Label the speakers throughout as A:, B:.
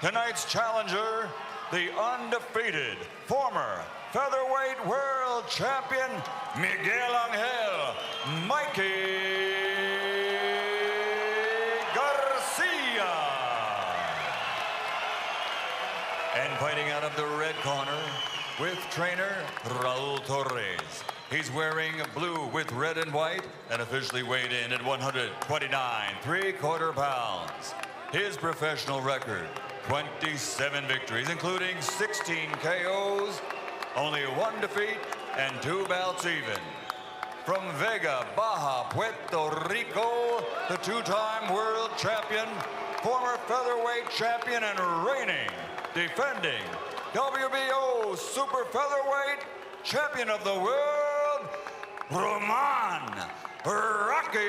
A: Tonight's challenger, the undefeated former featherweight world champion, Miguel Angel Mikey Garcia. And fighting out of the red corner with trainer Raul Torres. He's wearing blue with red and white and officially weighed in at 129 3/4 pounds. His professional record, 27 victories, including 16 KOs, only 1 defeat, and 2 bouts even. From Vega, Baja, Puerto Rico, the 2-time world champion, former featherweight champion and reigning, defending WBO super featherweight champion of the world, Roman Rocky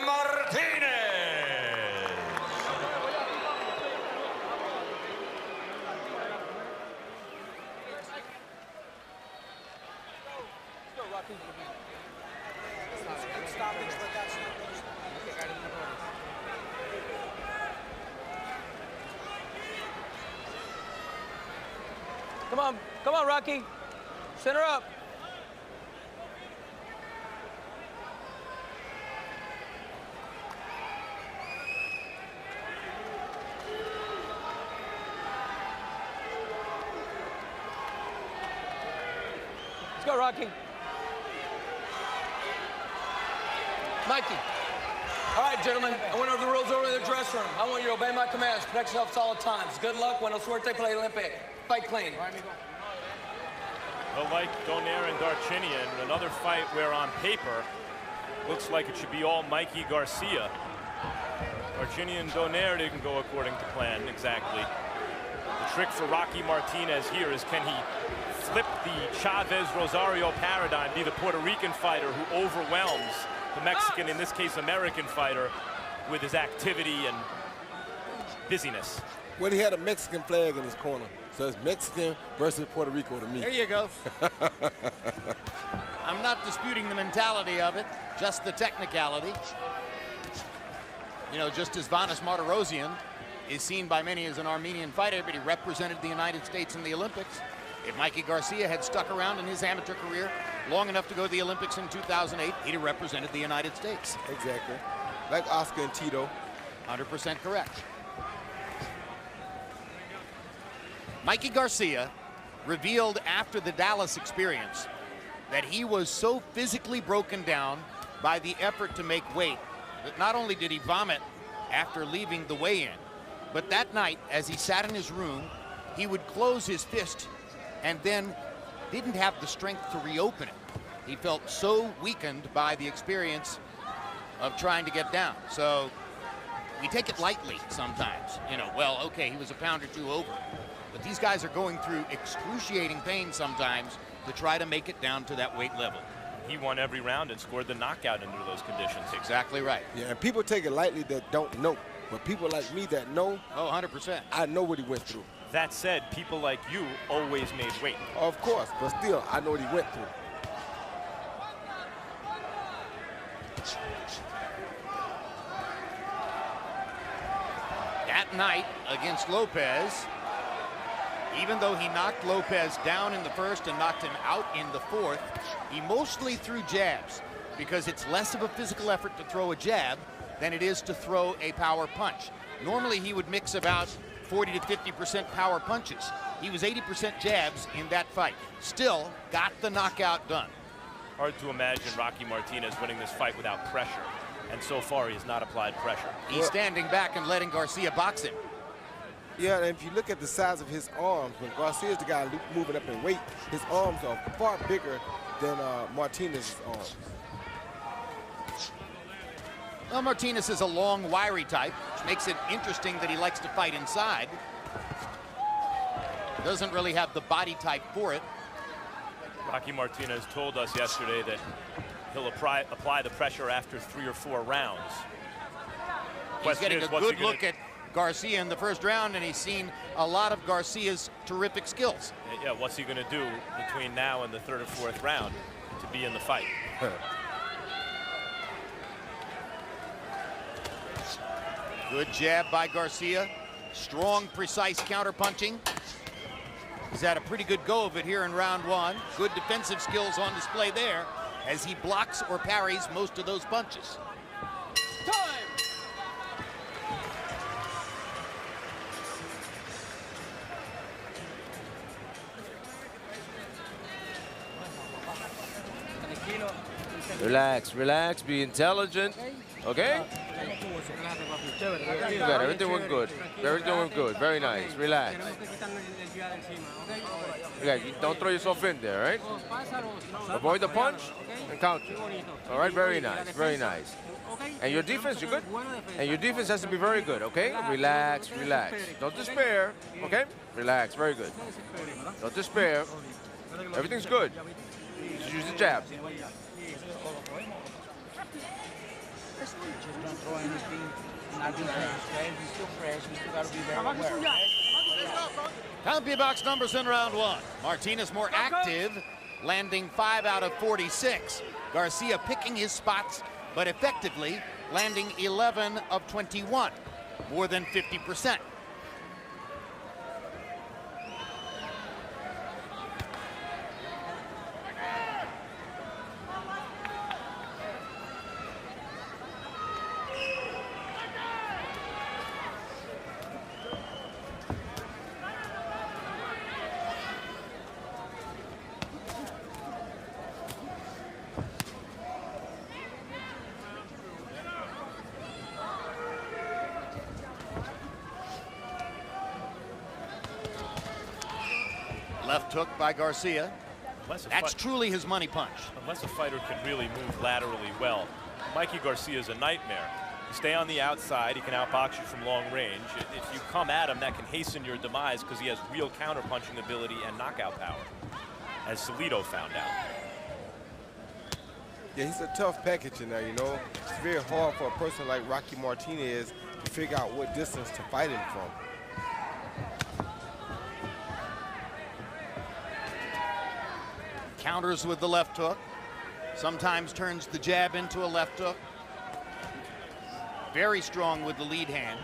A: Martinez.
B: Come on, Rocky. Center up. Let's go, Rocky. Mikey. All right, gentlemen, I went over the rules over in the dressing room. I want you to obey my commands. Protect yourselves all the times. Good luck. Buena suerte for the Olympic. Fight clean.
C: Well, like Donaire and Darchinian, another fight where on paper looks like it should be all Mikey Garcia. Darchinian and Donaire didn't go according to plan exactly. The trick for Rocky Martinez here is, can he flip the Chavez-Rosario paradigm, be the Puerto Rican fighter who overwhelms the Mexican, in this case American fighter, with his activity and busyness.
D: Well, he had a Mexican flag in his corner. So it's Mexican versus Puerto Rico to me.
E: There you go. I'm not disputing the mentality of it, just the technicality. You know, just as Vanes Martirosyan is seen by many as an Armenian fighter, but he represented the United States in the Olympics. If Mikey Garcia had stuck around in his amateur career long enough to go to the Olympics in 2008, he'd have represented the United States.
D: Exactly. Like Oscar and Tito.
E: 100% correct. Mikey Garcia revealed after the Dallas experience that he was so physically broken down by the effort to make weight that not only did he vomit after leaving the weigh-in, but that night, as he sat in his room, he would close his fist and then didn't have the strength to reopen it. He felt so weakened by the experience of trying to get down. So we take it lightly sometimes. You know, well, okay, he was a pound or two over. But these guys are going through excruciating pain sometimes to try to make it down to that weight level.
C: He won every round and scored the knockout under those conditions.
E: Exactly right.
D: Yeah, and people take it lightly that don't know. But people like me that know,
E: oh, 100%.
D: I know what he went through.
C: That said, people like you always made weight.
D: Of course, but still, I know what he went through.
E: That night against Lopez, even though he knocked Lopez down in the first and knocked him out in the fourth, he mostly threw jabs because it's less of a physical effort to throw a jab than it is to throw a power punch. Normally he would mix about 40 to 50% power punches. He was 80% jabs in that fight. Still got the knockout done.
C: Hard to imagine Rocky Martinez winning this fight without pressure. And so far he has not applied pressure.
E: He's standing back and letting Garcia box him.
D: Yeah, and if you look at the size of his arms, when Garcia's the guy moving up in weight, his arms are far bigger than Martinez's arms.
E: Well, Martinez is a long, wiry type, which makes it interesting that he likes to fight inside. Doesn't really have the body type for it.
C: Rocky Martinez told us yesterday that he'll apply the pressure after 3 or 4 rounds.
E: He's getting a good look at Garcia in the first round, and he's seen a lot of Garcia's terrific skills.
C: Yeah, what's he going to do between now and the 3rd or 4th round to be in the fight?
E: Good jab by Garcia. Strong, precise counter-punching. He's had a pretty good go of it here in round one. Good defensive skills on display there as he blocks or parries most of those punches.
F: Relax, relax, be intelligent, okay? You got everything went good. Everything went good, very nice, relax. Relax, don't throw yourself in there, right? Avoid the punch and counter. All right, very nice, very nice. And your defense, you're good? And your defense has to be very good, okay? Relax, relax. Don't despair, okay? Relax, very good. Don't despair. Everything's good. Just use the jab.
G: Just don't throw anything, not be fresh. He's still fresh. We still got to be very aware.
E: Comfy box numbers in round one. Martinez more active, landing 5 out of 46. Garcia picking his spots, but effectively landing 11 of 21, more than 50%. Left hook by Garcia. That's truly his money punch.
C: Unless a fighter can really move laterally well, Mikey Garcia is a nightmare. You stay on the outside, he can outbox you from long range. If you come at him, that can hasten your demise because he has real counter-punching ability and knockout power, as Salido found out.
D: Yeah, he's a tough package in there, you know. It's very hard for a person like Rocky Martinez to figure out what distance to fight him from.
E: Counters with the left hook. Sometimes turns the jab into a left hook. Very strong with the lead hand.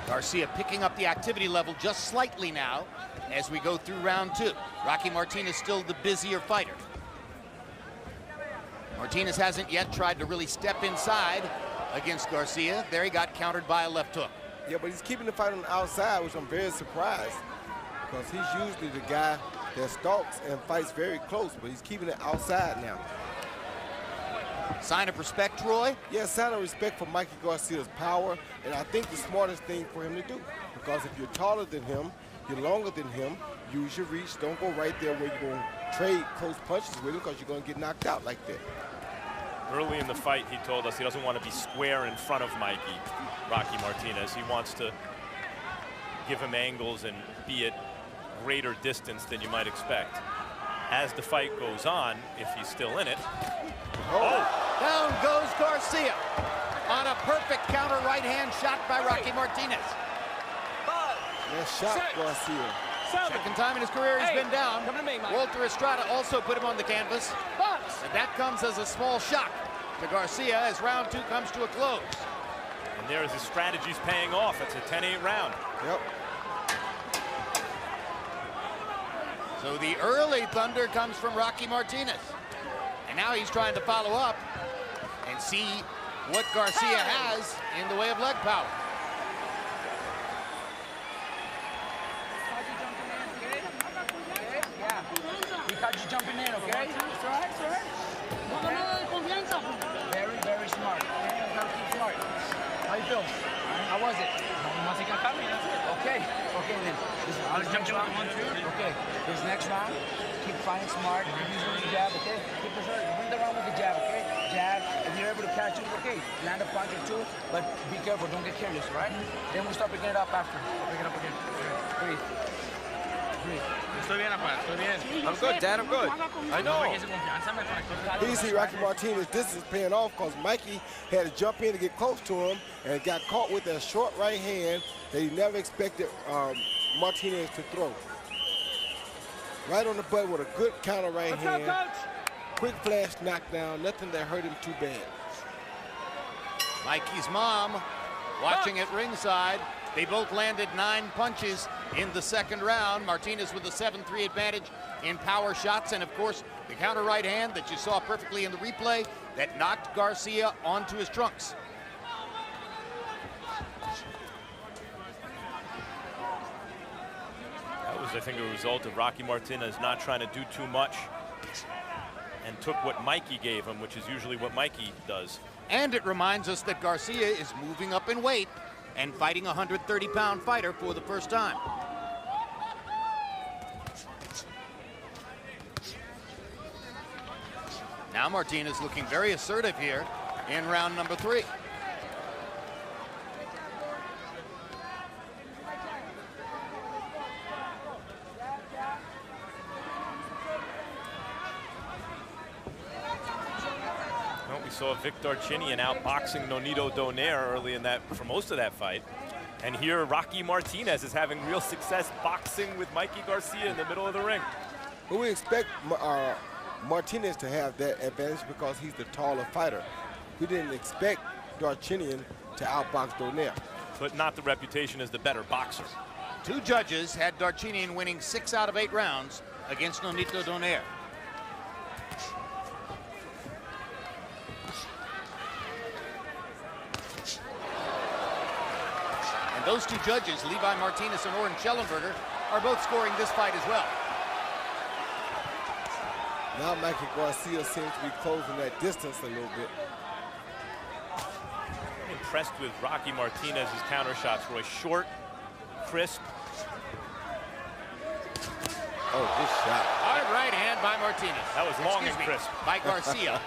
E: Garcia picking up the activity level just slightly now as we go through round two. Rocky Martinez still the busier fighter. Martinez hasn't yet tried to really step inside against Garcia. There he got countered by a left hook.
D: Yeah, but he's keeping the fight on the outside, which I'm very surprised because he's usually the guy that stalks and fights very close, but he's keeping it outside now.
E: Sign of respect, Roy?
D: Yeah, sign of respect for Mikey Garcia's power, and I think the smartest thing for him to do, because if you're taller than him, you're longer than him, use your reach. Don't go right there where you're going to trade close punches with him because you're going to get knocked out like that.
C: Early in the fight, he told us he doesn't want to be square in front of Mikey, Rocky Martinez. He wants to give him angles and be at greater distance than you might expect. As the fight goes on, if he's still in it.
E: Down goes Garcia on a perfect counter right hand shot by Rocky Martinez.
D: Nice shot, Garcia.
E: Second time in his career he's been down. Walter Estrada also put him on the canvas. And that comes as a small shock to Garcia as round two comes to a close.
C: And there is his strategy's paying off. It's a 10-8 round.
D: Yep.
E: So the early thunder comes from Rocky Martinez. And now he's trying to follow up and see what Garcia has in the way of leg power.
G: He caught you jumping in, okay? It's all right, it's all right. Very, very smart. Smart. How you feel? How was it? Okay, okay then. This round, 1, 2. Okay, this next round, keep fighting smart. Keep using the jab, okay? Keep win the round with the jab, okay? Jab. If you're able to catch him, okay, land a punch or two, but be careful. Don't get careless, all right? Then we'll start picking it up after. Pick it up again. Breathe.
F: I'm good, Dad, I'm good. I know.
D: You see Rocky Martinez, this is paying off because Mikey had to jump in to get close to him and got caught with that short right hand that he never expected Martinez to throw. Right on the butt with a good counter right hand. Quick flash knockdown, nothing that hurt him too bad.
E: Mikey's mom watching at ringside. They both landed 9 punches in the second round. Martinez with a 7-3 advantage in power shots, and of course, the counter right hand that you saw perfectly in the replay that knocked Garcia onto his trunks.
C: That was, I think, a result of Rocky Martinez not trying to do too much and took what Mikey gave him, which is usually what Mikey does.
E: And it reminds us that Garcia is moving up in weight and fighting a 130-pound fighter for the first time. Now Martinez looking very assertive here in round number 3.
C: Saw Victor Darcinian outboxing Nonito Donaire early in that, for most of that fight. And here Rocky Martinez is having real success boxing with Mikey Garcia in the middle of the ring.
D: But we expect Martinez to have that advantage because he's the taller fighter. We didn't expect Darcinian to outbox Donaire.
C: But not the reputation as the better boxer.
E: 2 judges had Darcinian winning 6 out of 8 rounds against Nonito Donaire. Those 2 judges, Levi Martinez and Oren Schellenberger, are both scoring this fight as well.
D: Now Mikey Garcia seems to be closing that distance a little bit.
C: I'm impressed with Rocky Martinez's counter shots, Roy. Short, crisp.
D: Oh, good shot.
E: Hard right hand by Martinez.
C: That was long and crisp.
E: By Garcia.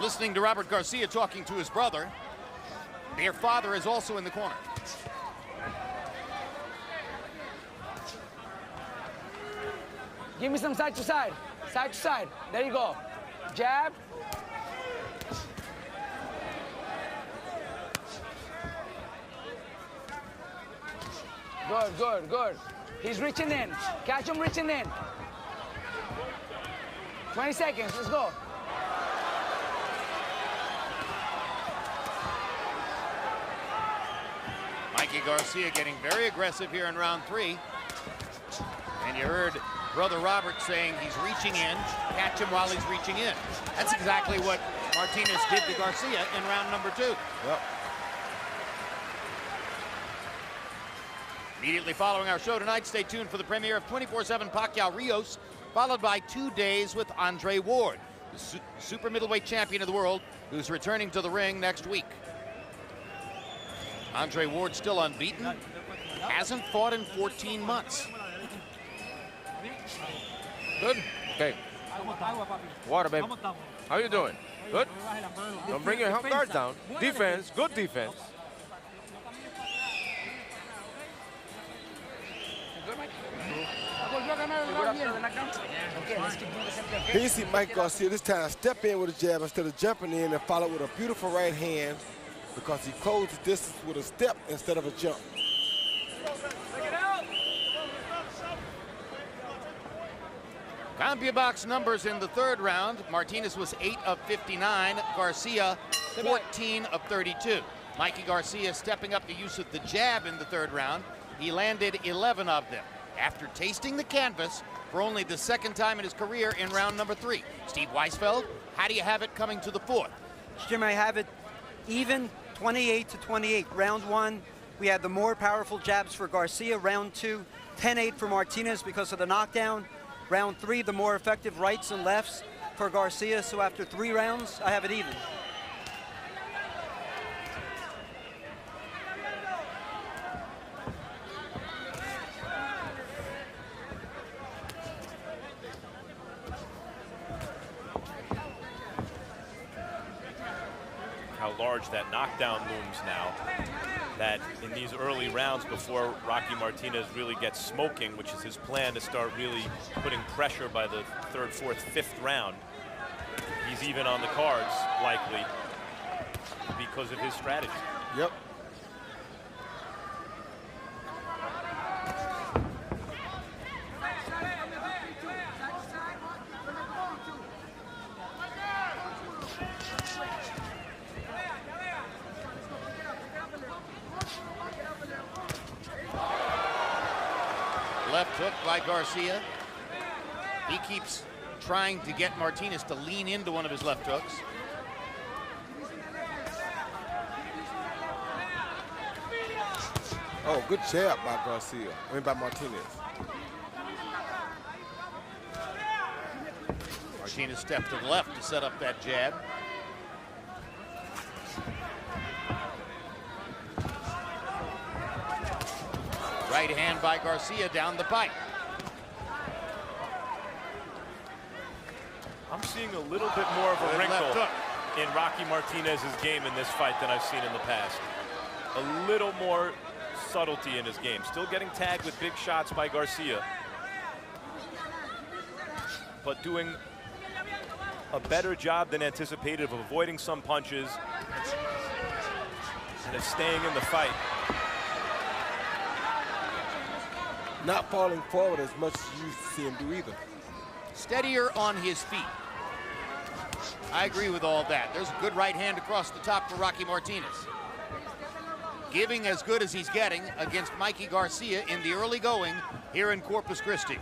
E: Listening to Robert Garcia talking to his brother. Their father is also in the corner.
G: Give me some side to side. Side to side. There you go. Jab. Good, good, good. He's reaching in. Catch him reaching in. 20 seconds. Let's go.
E: Mikey Garcia getting very aggressive here in round 3. And you heard Brother Robert saying he's reaching in, catch him while he's reaching in. That's exactly what Martinez did to Garcia in round number 2.
D: Yep.
E: Immediately following our show tonight, stay tuned for the premiere of 24/7 Pacquiao Rios, followed by 2 days with Andre Ward, the super middleweight champion of the world, who's returning to the ring next week. Andre Ward still unbeaten, hasn't fought in 14 months.
F: Good? Okay. Water, babe. How you doing? Good? Don't bring your guards down. Defense, good defense.
D: Here you see Mike Garcia this time step in with a jab instead of jumping in and follow with a beautiful right hand because he closed the distance with a step instead of a jump.
E: CompuBox numbers in the 3rd round. Martinez was 8 of 59. Garcia, 14 of 32. Mikey Garcia stepping up the use of the jab in the 3rd round. He landed 11 of them after tasting the canvas for only the 2nd time in his career in round number 3. Steve Weisfeld, how do you have it coming to the 4th?
H: Jim, I have it even 28-28. Round 1, we had the more powerful jabs for Garcia. Round 2, 10-8 for Martinez because of the knockdown. Round 3, the more effective rights and lefts for Garcia. So after 3 rounds, I have it even.
C: large that knockdown looms now, that in these early rounds before Rocky Martinez really gets smoking, which is his plan to start really putting pressure by the 3rd, 4th, 5th round, he's even on the cards, likely, because of his strategy.
D: Yep.
E: Left hook by Garcia. He keeps trying to get Martinez to lean into one of his left hooks.
D: Oh, good jab by Garcia. I mean, by Martinez.
E: Martinez stepped to the left to set up that jab. Right hand by Garcia down the pipe.
C: I'm seeing a little bit more of a wrinkle in Rocky Martinez's game in this fight than I've seen in the past. A little more subtlety in his game. Still getting tagged with big shots by Garcia, but doing a better job than anticipated of avoiding some punches and of staying in the fight.
D: Not falling forward as much as you used to see him do either.
E: Steadier on his feet. I agree with all that. There's a good right hand across the top for Rocky Martinez. Giving as good as he's getting against Mikey Garcia in the early going here in Corpus Christi.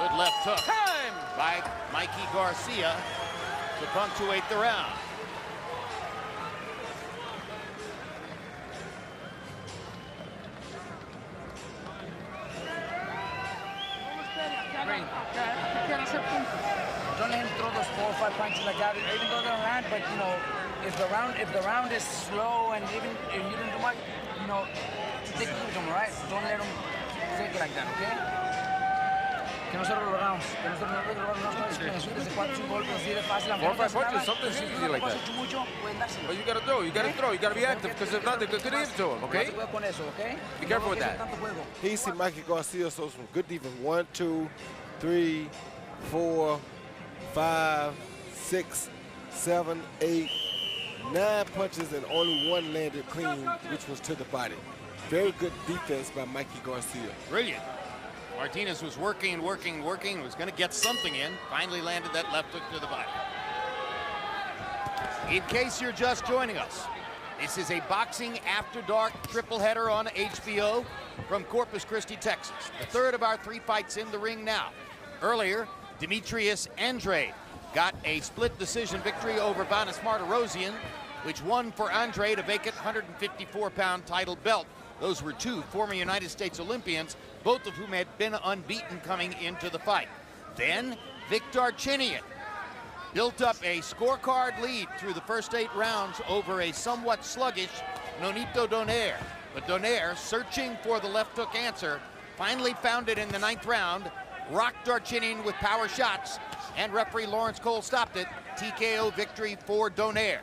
E: Good left hook by Mikey Garcia to punctuate the round.
G: Don't let him throw those 4 or 5 punches like that, even though they're land. But you know, if the round is slow and even if you didn't do much, you know, take it with him, right? Don't let him take it like that, okay? Que no se los rounds. Que no se los rounds. Que no se 4 o 5 golpes así de fácil.
F: 4 or 5 punches, something easy like that. But you gotta throw, you gotta be active, because if not, they could hit to him, okay? Be careful with that.
D: He see Mikey Garcia, so some good defense. 1, 2, 3, 4, 5, 6, 7, 8, 9 punches and only 1 landed clean, which was to the body. Very good defense by Mikey Garcia.
E: Brilliant. Martinez was working, was going to get something in. Finally landed that left hook to the body. In case you're just joining us, this is a Boxing After Dark triple header on HBO from Corpus Christi, Texas. The 3rd of our 3 fights in the ring now. Earlier, Demetrius Andrade got a split decision victory over Vanis Martirosyan, which won for Andrade a vacant 154-pound title belt. Those were 2 former United States Olympians, both of whom had been unbeaten coming into the fight. Then, Victor Darchinian built up a scorecard lead through the first 8 rounds over a somewhat sluggish Nonito Donaire. But Donaire, searching for the left hook answer, finally found it in the 9th round, rocked Darchinian with power shots, and referee Lawrence Cole stopped it. TKO victory for Donaire.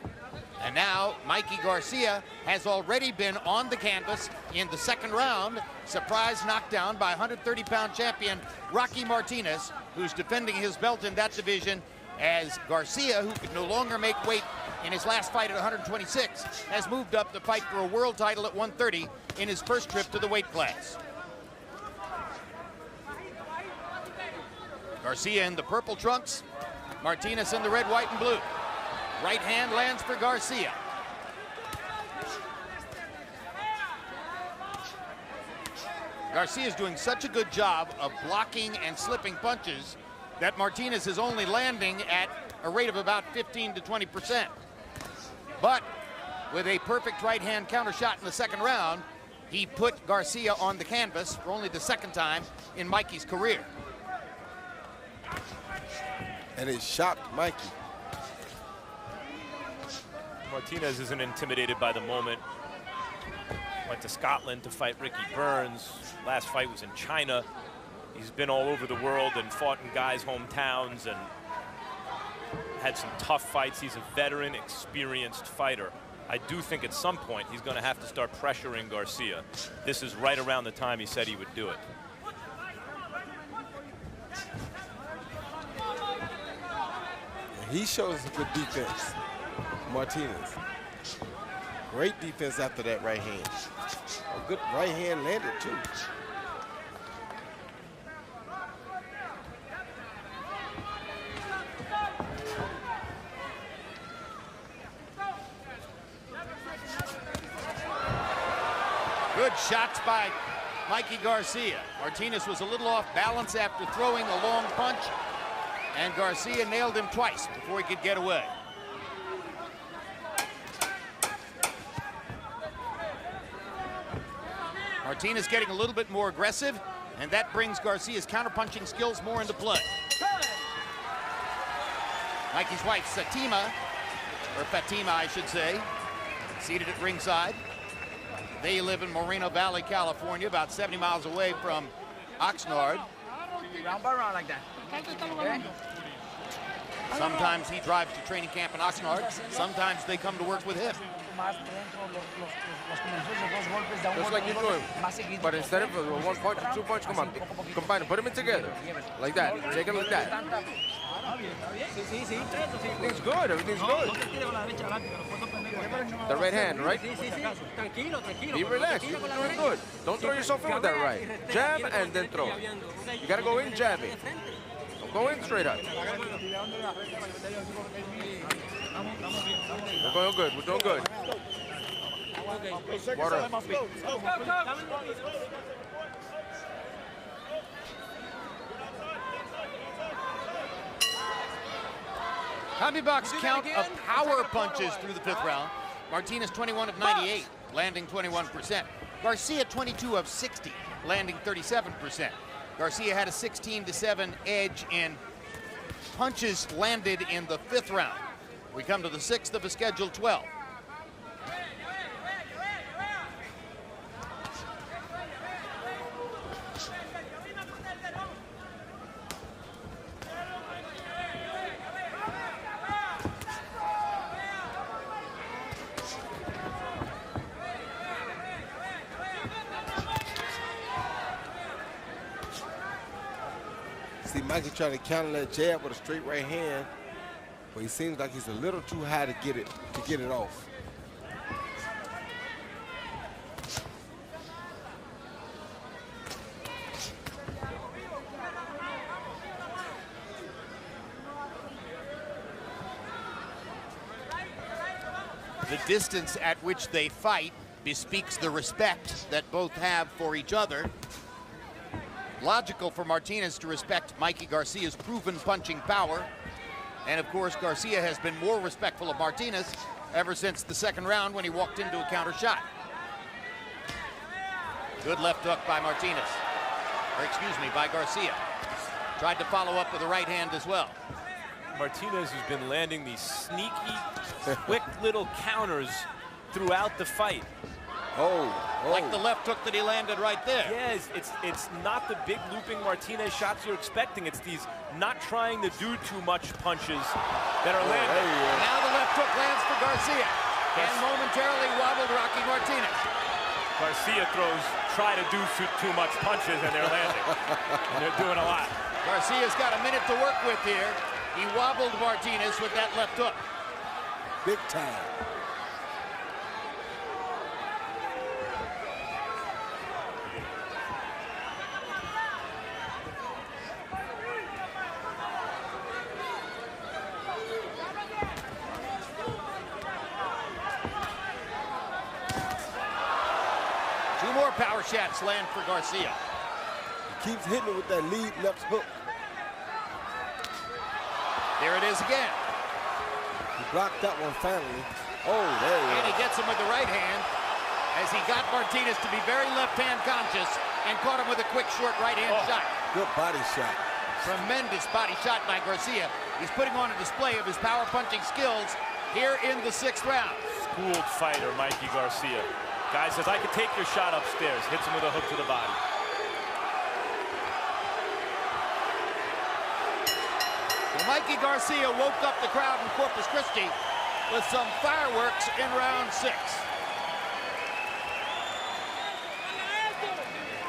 E: And now Mikey Garcia has already been on the canvas in the 2nd round. Surprise knockdown by 130-pound champion Rocky Martinez, who's defending his belt in that division, as Garcia, who could no longer make weight in his last fight at 126, has moved up to fight for a world title at 130 in his first trip to the weight class. Garcia in the purple trunks, Martinez in the red, white, and blue. Right hand lands for Garcia. Garcia is doing such a good job of blocking and slipping punches that Martinez is only landing at a rate of about 15 to 20%. But with a perfect right hand counter shot in the 2nd round, he put Garcia on the canvas for only the 2nd time in Mikey's career.
D: And it shocked Mikey.
C: Martinez isn't intimidated by the moment. Went to Scotland to fight Ricky Burns. Last fight was in China. He's been all over the world and fought in guys' hometowns and had some tough fights. He's a veteran, experienced fighter. I do think at some point he's going to have to start pressuring Garcia. This is right around the time he said he would do it.
D: He shows good defense, Martinez. Great defense after that right hand. A good right hand landed too.
E: Good shots by Mikey Garcia. Martinez was a little off balance after throwing a long punch, and Garcia nailed him twice before he could get away. Martinez getting a little bit more aggressive, and that brings Garcia's counterpunching skills more into play. Mikey's wife, Fatima, I should say, seated at ringside. They live in Moreno Valley, California, about 70 miles away from Oxnard.
G: Round by round like that. Okay?
E: Sometimes he drives to training camp in Oxnard. Sometimes they come to work with him.
F: Just like you're doing. But instead of a 1 punch or 2 punch, come on, combine them, put them in together. Like that, take it like that. Everything's good, everything's good. The right hand, right? Be relaxed, you're doing good. Don't throw yourself in with that right. Jab and then throw. You gotta go in jabbing. Don't go in straight up. We're going good, we're doing good. Water.
E: Combi box count of power punches through the 5th round. Martinez 21 of 98, landing 21%. Garcia 22 of 60, landing 37%. Garcia had a 16-7 edge in punches landed in the 5th round. We come to the 6th of a scheduled 12.
D: See Mikey trying to counter that jab with a straight right hand, but he seems like he's a little too high to get it off.
E: The distance at which they fight bespeaks the respect that both have for each other. Logical for Martinez to respect Mikey Garcia's proven punching power. And of course, Garcia has been more respectful of Martinez ever since the 2nd round when he walked into a counter shot. Good left hook by Martinez, or excuse me, by Garcia. Tried to follow up with a right hand as well.
C: Martinez has been landing these sneaky, quick little counters throughout the fight.
E: Like the left hook that he landed right there.
C: Yeah, it's not the big looping Martinez shots you're expecting. It's these not trying to do too much punches that are landing.
E: Now the left hook lands for Garcia and momentarily wobbled Rocky Martinez.
C: Garcia try to do too much punches and they're landing. And they're doing a lot.
E: Garcia's got a minute to work with here. He wobbled Martinez with that left hook.
D: Big time.
E: Power shots land for Garcia.
D: He keeps hitting it with that lead left hook.
E: There it is again.
D: He blocked that one finally. Oh, there he is.
E: And he gets him with the right hand as he got Martinez to be very left-hand conscious and caught him with a quick, short right-hand shot.
D: Good body shot.
E: Tremendous body shot by Garcia. He's putting on a display of his power punching skills here in the 6th round.
C: Schooled fighter, Mikey Garcia. Guy says, I could take your shot upstairs. Hits him with a hook to the body.
E: Well, Mikey Garcia woke up the crowd in Corpus Christi with some fireworks in round 6.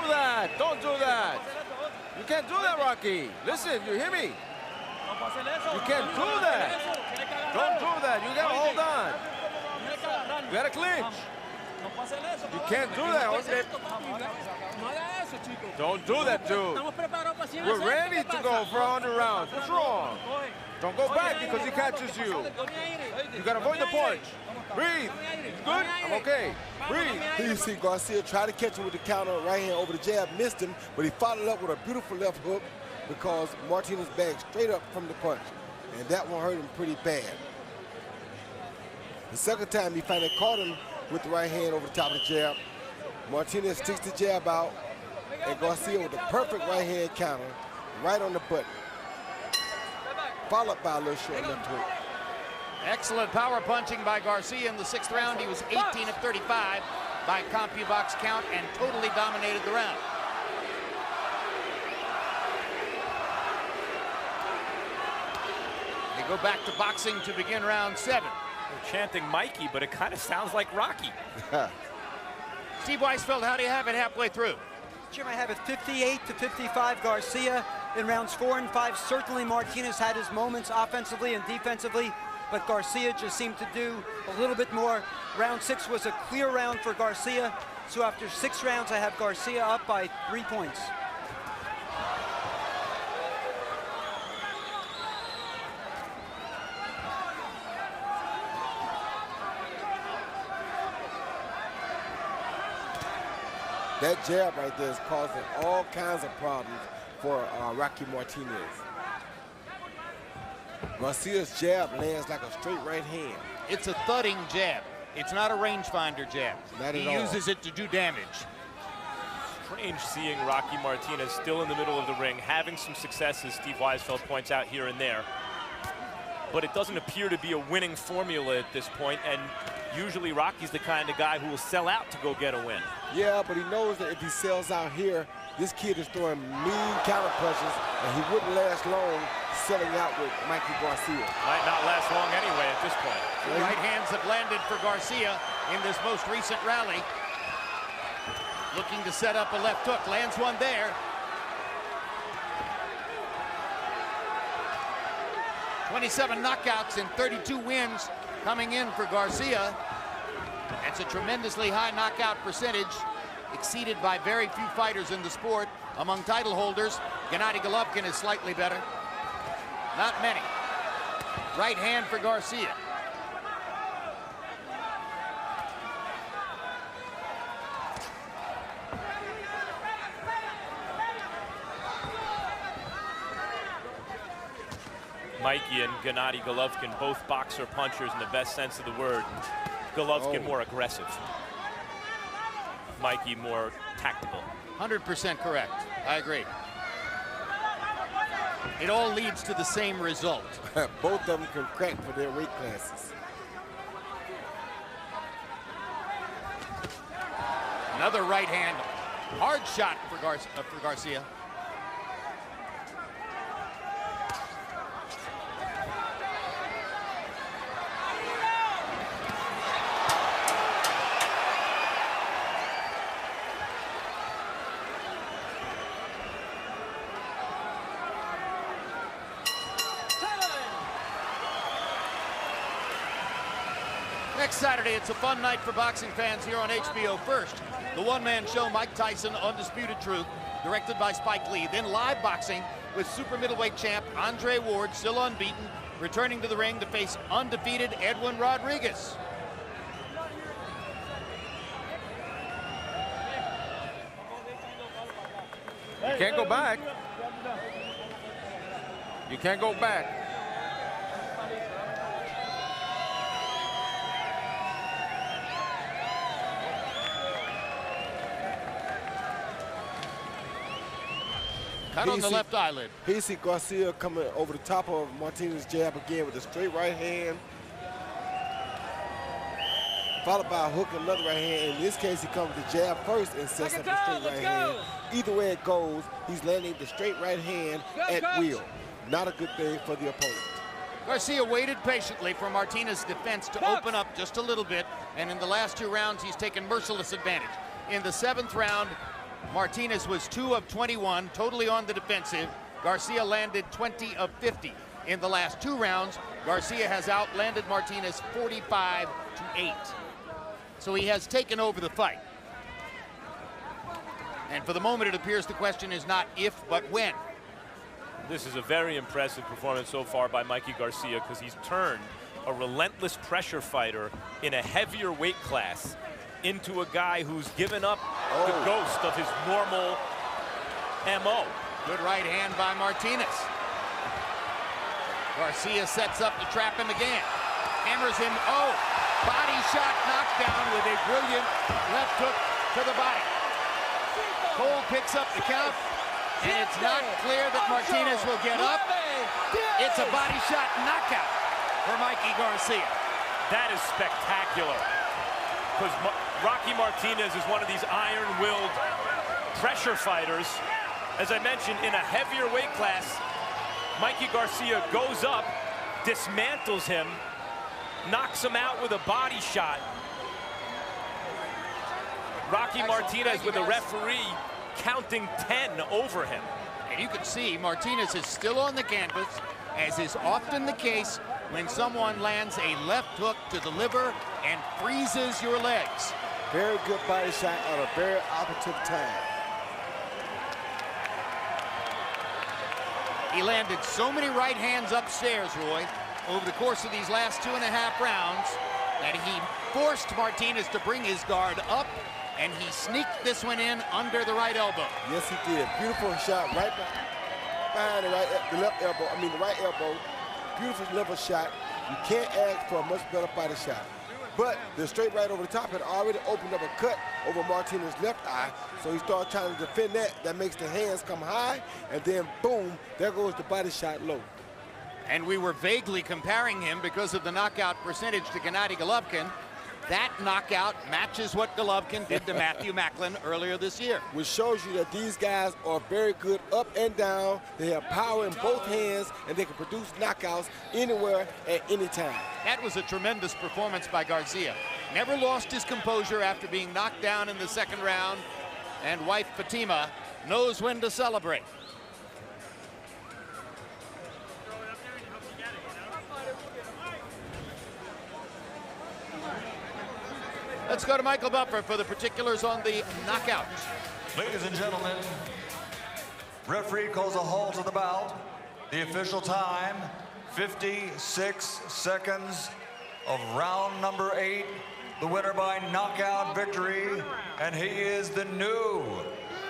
F: Do that. Don't do that. You can't do that, Rocky. Listen, you hear me? You can't do that. Don't do that. You gotta hold on. You gotta clinch. You can't do that. Don't do that, dude. We're ready to go for 100 rounds. What's wrong? Don't go back because he catches you. You gotta avoid the punch. Breathe. You good? I'm okay. Breathe.
D: Here you see Garcia try to catch him with the counter right hand over the jab, missed him, but he followed up with a beautiful left hook because Martinez backed straight up from the punch, and that one hurt him pretty bad. The second time he finally caught him with the right hand over the top of the jab. Martinez sticks the jab out, and Garcia with the perfect right hand counter right on the button, followed by a little short left hook.
E: Excellent power punching by Garcia in the 6th round. He was 18 of 35 by CompuBox count and totally dominated the round. They go back to boxing to begin round 7.
C: They're chanting Mikey, but it kind of sounds like Rocky.
E: Steve Weisfeld, how do you have it halfway through?
H: Jim, I have it 58 to 55 Garcia in rounds 4 and 5. Certainly Martinez had his moments offensively and defensively, but Garcia just seemed to do a little bit more. Round 6 was a clear round for Garcia, so after 6 rounds I have Garcia up by 3 points.
D: That jab right there is causing all kinds of problems for Rocky Martinez. Garcia's jab lands like a straight right hand.
E: It's a thudding jab. It's not a rangefinder jab.
D: Not
E: he
D: at all.
E: uses it to do damage.
C: Strange seeing Rocky Martinez still in the middle of the ring, having some success, as Steve Weisfeld points out, here and there. But it doesn't appear to be a winning formula at this point, and usually Rocky's the kind of guy who will sell out to go get a win.
D: Yeah, but he knows that if he sells out here, this kid is throwing mean counter punches, and he wouldn't last long selling out with Mikey Garcia.
C: Might not last long anyway at this point.
E: The right hands have landed for Garcia in this most recent rally. Looking to set up a left hook, lands one there. 27 knockouts and 32 wins coming in for Garcia. That's a tremendously high knockout percentage, exceeded by very few fighters in the sport. Among title holders, Gennady Golovkin is slightly better. Not many. Right hand for Garcia.
C: Mikey and Gennady Golovkin, both boxer punchers in the best sense of the word. Golovkin more aggressive. Mikey more tactical.
E: 100% correct. I agree. It all leads to the same result.
D: Both of them can crack for their weight classes.
E: Another right hand. Hard shot for Garcia. Next Saturday, it's a fun night for boxing fans here on HBO. First, the one-man show, Mike Tyson, Undisputed Truth, directed by Spike Lee. Then live boxing with super middleweight champ Andre Ward, still unbeaten, returning to the ring to face undefeated Edwin Rodriguez.
F: You can't go back. You can't go back.
E: Cut on the left eyelid.
D: Here you see Garcia coming over the top of Martinez's jab again with a straight right hand, followed by a hook and another right hand. In this case, he comes with the jab first and sets up the straight right hand. Either way it goes, he's landing the straight right hand at will. Not a good thing for the opponent.
E: Garcia waited patiently for Martinez's defense to open up just a little bit, and in the last 2 rounds, he's taken merciless advantage. In the 7th round, Martinez was 2 of 21, totally on the defensive. Garcia landed 20 of 50. In the last 2 rounds, Garcia has outlanded Martinez 45 to 8. So he has taken over the fight. And for the moment, it appears the question is not if, but when.
C: This is a very impressive performance so far by Mikey Garcia, because he's turned a relentless pressure fighter in a heavier weight class into a guy who's given up the ghost of his normal MO.
E: Good right hand by Martinez. Garcia sets up to trap him again. Hammers him, body shot knockdown with a brilliant left hook to the body. Cole picks up the count, and it's not clear that Martinez will get up. It's a body shot knockout for Mikey Garcia.
C: That is spectacular, because Rocky Martinez is one of these iron-willed pressure fighters. As I mentioned, in a heavier weight class, Mikey Garcia goes up, dismantles him, knocks him out with a body shot. Rocky Martinez with a referee counting 10 over him.
E: And you can see Martinez is still on the canvas, as is often the case when someone lands a left hook to the liver and freezes your legs.
D: Very good body shot at a very opportune time.
E: He landed so many right hands upstairs, Roy, over the course of these last 2.5 rounds, that he forced Martinez to bring his guard up, and he sneaked this one in under the right elbow.
D: Yes, he did. Beautiful shot right behind the left elbow. I mean, the right elbow. Beautiful level shot. You can't ask for a much better body shot. But the straight right over the top had already opened up a cut over Martinez's left eye, so he started trying to defend that. That makes the hands come high, and then boom, there goes the body shot low.
E: And we were vaguely comparing him because of the knockout percentage to Gennady Golovkin. That knockout matches what Golovkin did to Matthew Macklin earlier this year.
D: Which shows you that these guys are very good up and down. They have power in both hands, and they can produce knockouts anywhere at any time.
E: That was a tremendous performance by Garcia. Never lost his composure after being knocked down in the 2nd round, and wife Fatima knows when to celebrate. Let's go to Michael Buffer for the particulars on the knockout.
A: Ladies and gentlemen, referee calls a halt to the bout. The official time, 56 seconds of round number 8. The winner by knockout victory, and he is the new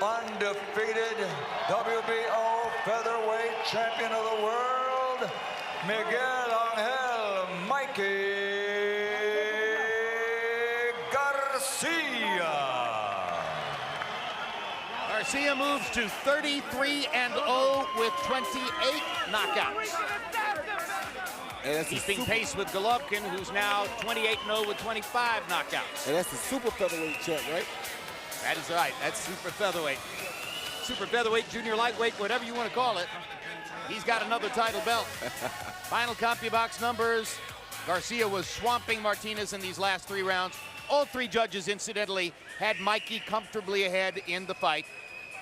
A: undefeated WBO featherweight champion of the world, Miguel Angel Mikey Garcia.
E: Garcia moves to 33-0 with 28 knockouts.
D: And
E: keeping pace with Golovkin, who's now 28-0 with 25 knockouts.
D: And that's the super featherweight champ, right?
E: That is right. That's super featherweight. Super featherweight, junior lightweight, whatever you want to call it. He's got another title belt. Final CompuBox numbers. Garcia was swamping Martinez in these last 3 rounds. All 3 judges, incidentally, had Mikey comfortably ahead in the fight.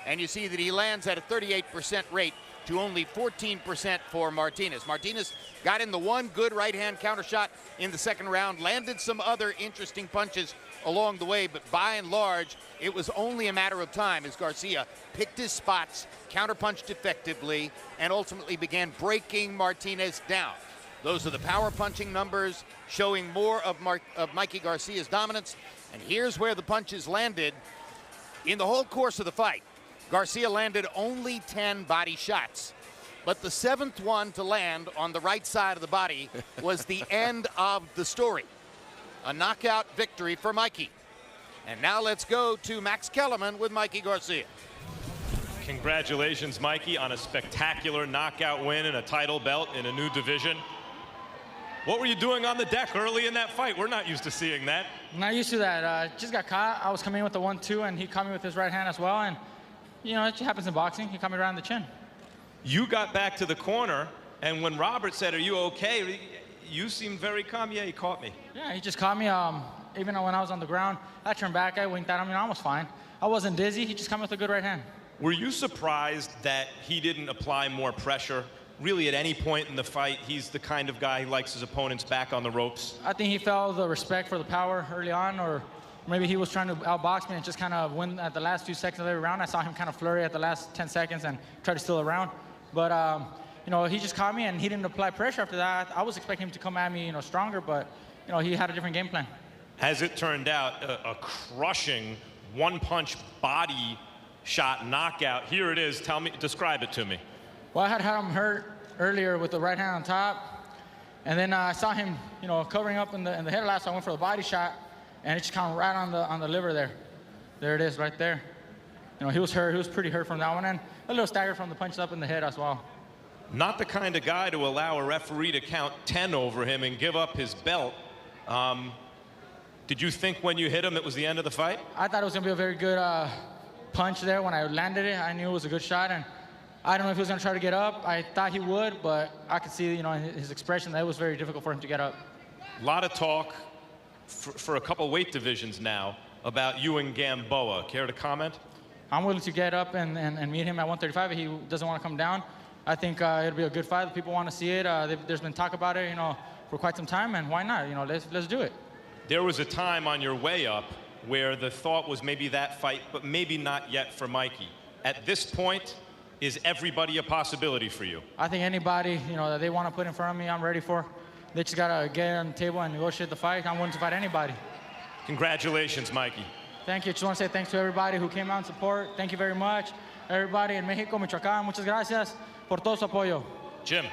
E: And you see that he lands at a 38% rate to only 14% for Martinez. Martinez got in the one good right-hand counter shot in the 2nd round, landed some other interesting punches along the way, but by and large, it was only a matter of time as Garcia picked his spots, counterpunched effectively, and ultimately began breaking Martinez down. Those are the power punching numbers showing more of Mikey Garcia's dominance. And here's where the punches landed. In the whole course of the fight, Garcia landed only 10 body shots. But the 7th one to land on the right side of the body was the end of the story. A knockout victory for Mikey. And now let's go to Max Kellerman with Mikey Garcia.
C: Congratulations, Mikey, on a spectacular knockout win and a title belt in a new division. What were you doing on the deck early in that fight? We're not used to seeing that.
I: Not used to that. Just got caught. I was coming in with the 1-2, and he caught me with his right hand as well. And, you know, it happens in boxing. He caught me right on the chin.
C: You got back to the corner, and when Robert said, "Are you okay?" you seemed very calm. Yeah, he caught me.
I: Yeah, he just caught me. Even when I was on the ground, I turned back, I winked at him, and I was fine. I wasn't dizzy. He just caught me with a good right hand.
C: Were you surprised that he didn't apply more pressure? Really, at any point in the fight, he's the kind of guy who likes his opponents back on the ropes.
I: I think he felt the respect for the power early on, or maybe he was trying to outbox me and just kind of win at the last few seconds of every round. I saw him kind of flurry at the last 10 seconds and try to steal the round. But, you know, he just caught me, and he didn't apply pressure after that. I was expecting him to come at me, you know, stronger, but, you know, he had a different game plan.
C: As it turned out, a crushing one-punch body shot knockout. Here it is. Tell me, describe it to me.
I: Well, I had him hurt earlier with the right hand on top, and then I saw him, you know, covering up in the headlock, so I went for the body shot, and it just kind of right on the liver there. There it is, right there. You know, he was hurt. He was pretty hurt from that one, and a little staggered from the punch up in the head as well.
C: Not the kind of guy to allow a referee to count 10 over him and give up his belt. Did you think when you hit him it was the end of the fight?
I: I thought it was going to be a very good punch there. When I landed it, I knew it was a good shot, and I don't know if he was going to try to get up. I thought he would, but I could see, you know, in his expression that it was very difficult for him to get up.
C: A lot of talk for a couple weight divisions now about you and Gamboa. Care to comment?
I: I'm willing to get up and meet him at 135 if he doesn't want to come down. I think it'll be a good fight. People want to see it. There's been talk about it, you know, for quite some time, and why not? You know, let's do it.
C: There was a time on your way up where the thought was maybe that fight, but maybe not yet for Mikey. At this point, is everybody a possibility for you?
I: I think anybody, you know, that they want to put in front of me, I'm ready for. They just got to get on the table and negotiate the fight. I'm willing to fight anybody.
C: Congratulations, Mikey.
I: Thank you. Just want to say thanks to everybody who came out and support. Thank you very much. Everybody in Mexico, Michoacán, muchas gracias por todo su apoyo.
C: Jim.